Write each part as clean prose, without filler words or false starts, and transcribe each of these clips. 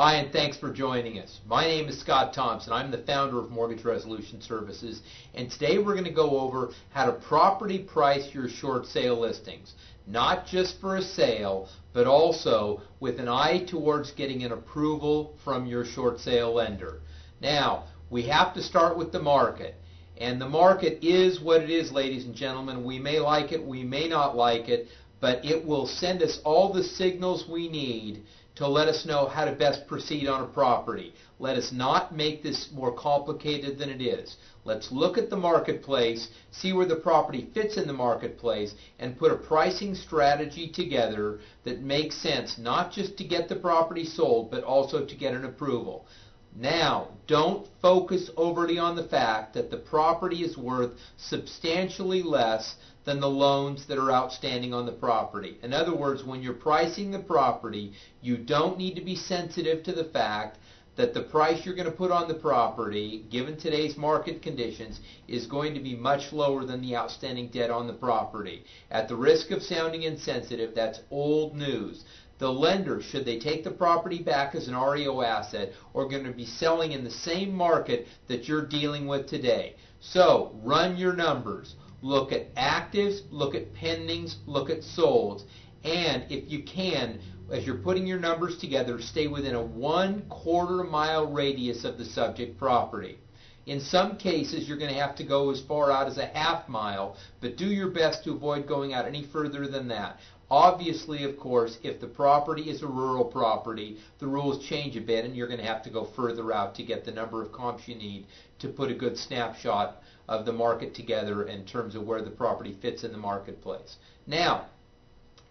Hi, and thanks for joining us. My name is Scott Thompson. I'm the founder of Mortgage Resolution Services, and today we're going to go over how to properly price your short sale listings, not just for a sale, but also with an eye towards getting an approval from your short sale lender. Now, we have to start with the market. And the market is what it is, ladies and gentlemen. We may like it, we may not like it, but it will send us all the signals we need to let us know how to best proceed on a property. Let us not make this more complicated than it is. Let's look at the marketplace, see where the property fits in the marketplace, and put a pricing strategy together that makes sense, not just to get the property sold, but also to get an approval. Now, don't focus overly on the fact that the property is worth substantially less than the loans that are outstanding on the property. In other words, when you're pricing the property, you don't need to be sensitive to the fact that the price you're going to put on the property, given today's market conditions, is going to be much lower than the outstanding debt on the property. At the risk of sounding insensitive, that's old news. The lender, should they take the property back as an REO asset, are going to be selling in the same market that you're dealing with today. So, run your numbers. Look at actives, look at pendings, look at solds. And if you can, as you're putting your numbers together, stay within a 1/4 mile radius of the subject property. In some cases, you're going to have to go as far out as a 1/2 mile, but do your best to avoid going out any further than that. Obviously, of course, if the property is a rural property, the rules change a bit and you're going to have to go further out to get the number of comps you need to put a good snapshot of the market together in terms of where the property fits in the marketplace. Now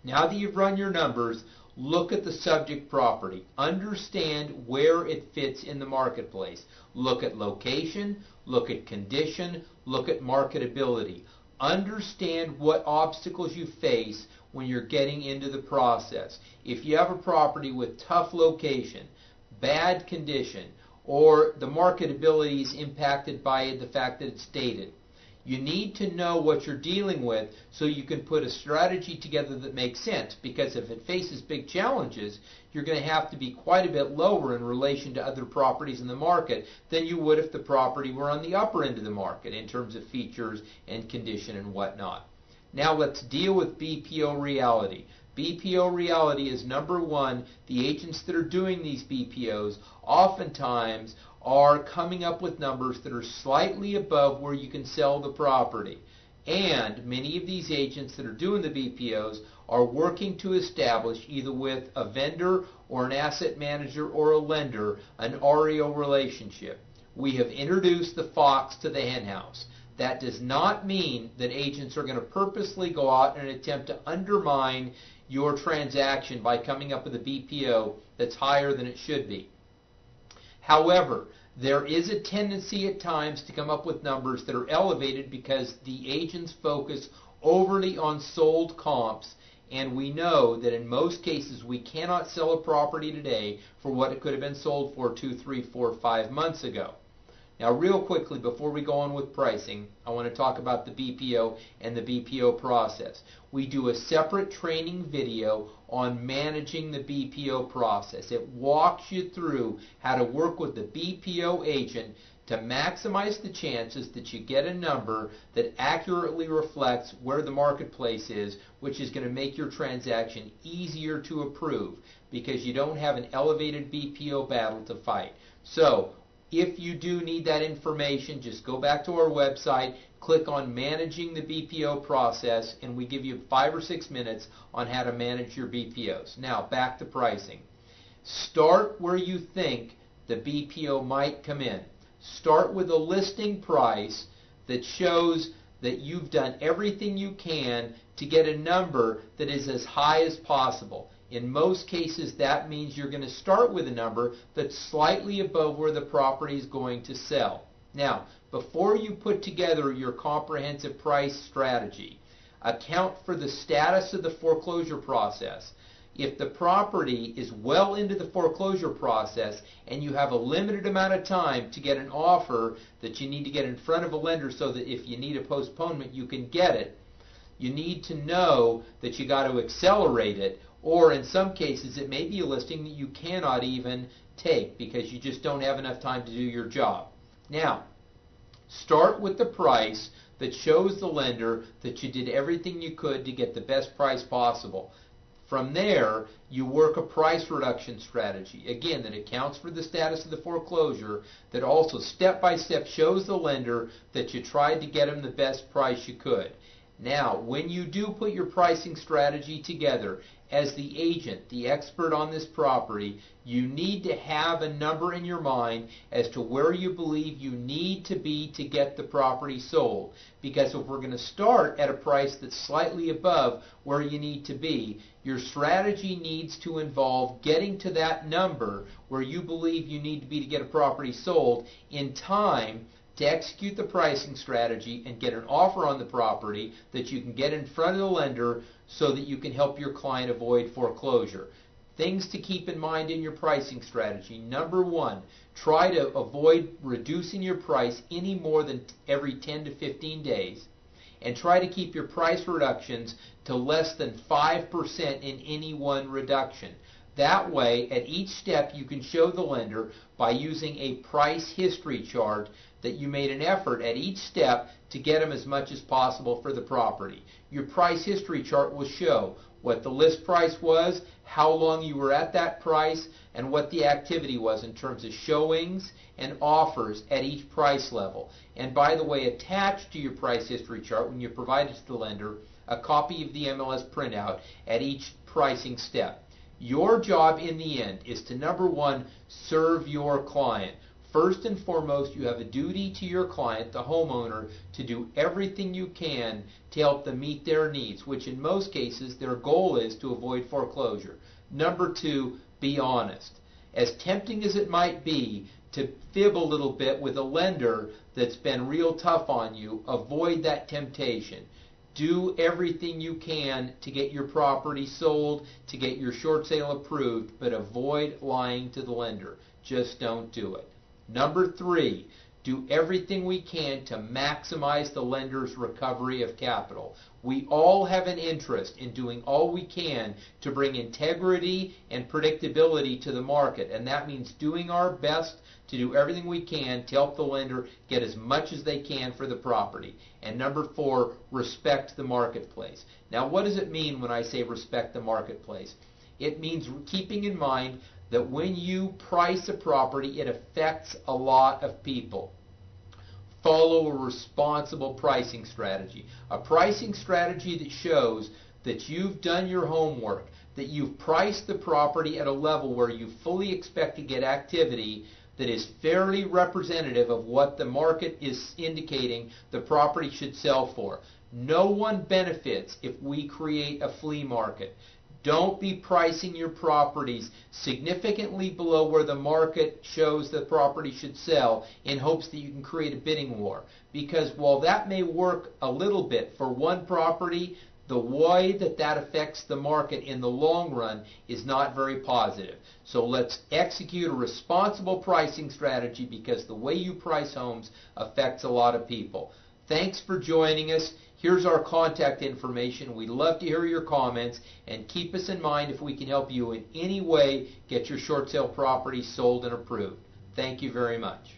that you've run your numbers, look at the subject property. Understand where it fits in the marketplace. Look at location, look at condition, look at marketability. Understand what obstacles you face when you're getting into the process. If you have a property with tough location, bad condition, or the marketability is impacted by the fact that it's dated, you need to know what you're dealing with so you can put a strategy together that makes sense, because if it faces big challenges, you're going to have to be quite a bit lower in relation to other properties in the market than you would if the property were on the upper end of the market in terms of features and condition and whatnot. Now let's deal with BPO reality. BPO reality is, number one, the agents that are doing these BPOs oftentimes are coming up with numbers that are slightly above where you can sell the property. And many of these agents that are doing the BPOs are working to establish, either with a vendor or an asset manager or a lender, an REO relationship. We have introduced the fox to the henhouse. That does not mean that agents are going to purposely go out and attempt to undermine your transaction by coming up with a BPO that's higher than it should be. However, there is a tendency at times to come up with numbers that are elevated because the agents focus overly on sold comps, and we know that in most cases we cannot sell a property today for what it could have been sold for 2, 3, 4, 5 months ago. Now, real quickly, before we go on with pricing, I want to talk about the BPO and the BPO process. We do a separate training video on managing the BPO process. It walks you through how to work with the BPO agent to maximize the chances that you get a number that accurately reflects where the marketplace is, which is going to make your transaction easier to approve because you don't have an elevated BPO battle to fight. So, if you do need that information, just go back to our website, click on Managing the BPO Process, and we give you 5 or 6 minutes on how to manage your BPOs. Now, back to pricing. Start where you think the BPO might come in. Start with a listing price that shows that you've done everything you can to get a number that is as high as possible. In most cases, that means you're going to start with a number that's slightly above where the property is going to sell. Now, before you put together your comprehensive price strategy, account for the status of the foreclosure process. If the property is well into the foreclosure process and you have a limited amount of time to get an offer that you need to get in front of a lender so that if you need a postponement, you can get it, you need to know that you got to accelerate it, or in some cases it may be a listing that you cannot even take because you just don't have enough time to do your job. Now, start with the price that shows the lender that you did everything you could to get the best price possible. From there, you work a price reduction strategy, again, that accounts for the status of the foreclosure, that also step by step shows the lender that you tried to get him the best price you could. Now, when you do put your pricing strategy together, as the agent, the expert on this property, you need to have a number in your mind as to where you believe you need to be to get the property sold. Because if we're going to start at a price that's slightly above where you need to be, your strategy needs to involve getting to that number where you believe you need to be to get a property sold in time to execute the pricing strategy and get an offer on the property that you can get in front of the lender so that you can help your client avoid foreclosure. Things to keep in mind in your pricing strategy. Number one, try to avoid reducing your price any more than every 10 to 15 days, and try to keep your price reductions to less than 5% in any one reduction. That way, at each step, you can show the lender by using a price history chart that you made an effort at each step to get them as much as possible for the property. Your price history chart will show what the list price was, how long you were at that price, and what the activity was in terms of showings and offers at each price level. And by the way, attached to your price history chart, when you provide it to the lender, a copy of the MLS printout at each pricing step. Your job in the end is to, number one, serve your client. First and foremost, you have a duty to your client, the homeowner, to do everything you can to help them meet their needs, which in most cases their goal is to avoid foreclosure. Number two, be honest. As tempting as it might be to fib a little bit with a lender that's been real tough on you, avoid that temptation. Do everything you can to get your property sold, to get your short sale approved, but avoid lying to the lender. Just don't do it. Number three, do everything we can to maximize the lender's recovery of capital. We all have an interest in doing all we can to bring integrity and predictability to the market, and that means doing our best to do everything we can to help the lender get as much as they can for the property. And number four, respect the marketplace. Now, what does it mean when I say respect the marketplace? It means keeping in mind that when you price a property, it affects a lot of people. Follow a responsible pricing strategy. A pricing strategy that shows that you've done your homework, that you've priced the property at a level where you fully expect to get activity that is fairly representative of what the market is indicating the property should sell for. No one benefits if we create a flea market. Don't be pricing your properties significantly below where the market shows the property should sell in hopes that you can create a bidding war. Because while that may work a little bit for one property, the way that affects the market in the long run is not very positive. So let's execute a responsible pricing strategy, because the way you price homes affects a lot of people. Thanks for joining us. Here's our contact information. We'd love to hear your comments, and keep us in mind if we can help you in any way get your short sale property sold and approved. Thank you very much.